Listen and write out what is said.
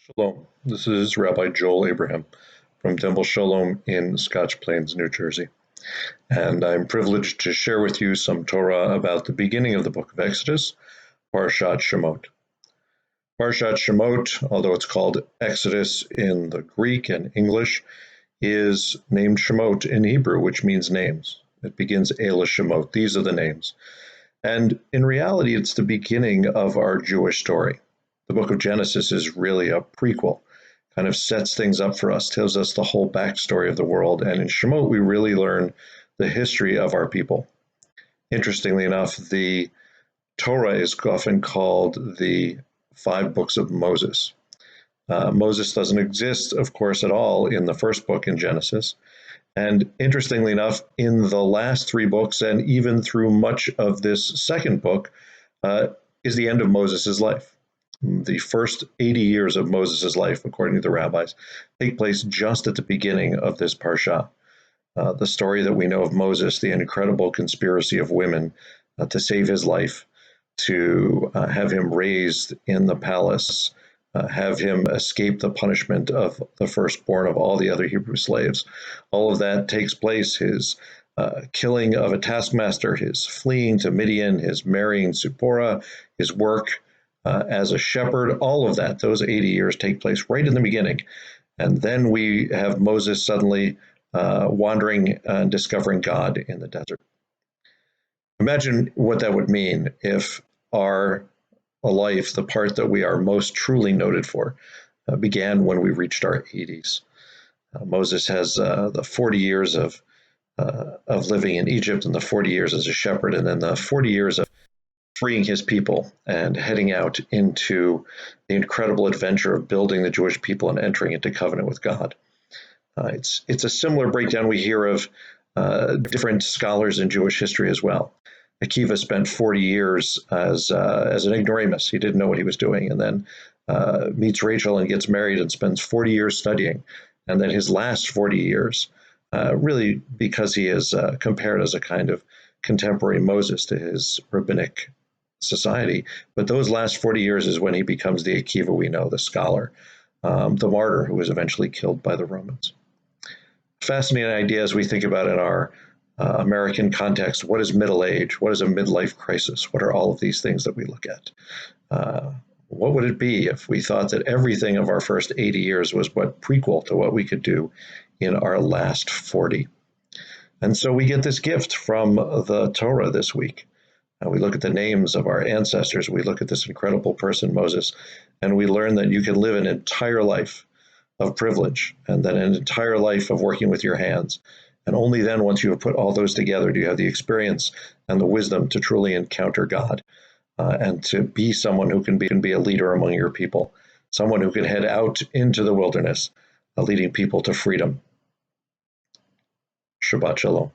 Shalom. This is Rabbi Joel N from Temple Sholom in Scotch Plains, New Jersey. And I'm privileged to share with you some Torah about the beginning of the book of Exodus, Parshat Shemot. Parshat Shemot, although it's called Exodus in the Greek and English, is named Shemot in Hebrew, which means names. It begins Eila Shemot. These are the names. And in reality, it's the beginning of our Jewish story. The book of Genesis is really a prequel, kind of sets things up for us, tells us the whole backstory of the world. And in Shemot, we really learn the history of our people. Interestingly enough, the Torah is often called the 5 books of Moses. Moses doesn't exist, of course, at all in the first book in Genesis. And interestingly enough, in the last 3 books, and even through much of this second book, is the end of Moses' life. The first 80 years of Moses' life, according to the rabbis, take place just at the beginning of this parsha. The story that we know of Moses, the incredible conspiracy of women to save his life, to have him raised in the palace, have him escape the punishment of the firstborn of all the other Hebrew slaves. All of that takes place, his killing of a taskmaster, his fleeing to Midian, his marrying Zipporah, his work as a shepherd, all of that, those 80 years take place right in the beginning. And then we have Moses suddenly wandering and discovering God in the desert. Imagine what that would mean if our life, the part that we are most truly noted for, began when we reached our 80s. Moses has the 40 years of living in Egypt and the 40 years as a shepherd, and then the 40 years of freeing his people and heading out into the incredible adventure of building the Jewish people and entering into covenant with God. It's a similar breakdown we hear of different scholars in Jewish history as well. Akiva spent 40 years as an ignoramus. He didn't know what he was doing, and then meets Rachel and gets married and spends 40 years studying. And then his last 40 years, really because he is compared as a kind of contemporary Moses to his rabbinic society. But those last 40 years is when he becomes the Akiva we know, the scholar, the martyr who was eventually killed by the Romans. Fascinating idea as we think about in our American context. What is middle age? What is a midlife crisis? What are all of these things that we look at? What would it be if we thought that everything of our first 80 years was what prequel to what we could do in our last 40? And so we get this gift from the Torah this week. We look at the names of our ancestors. We look at this incredible person, Moses, and we learn that you can live an entire life of privilege and then an entire life of working with your hands. And only then, once you have put all those together, do you have the experience and the wisdom to truly encounter God and to be someone who can be a leader among your people, someone who can head out into the wilderness, leading people to freedom. Shabbat Shalom.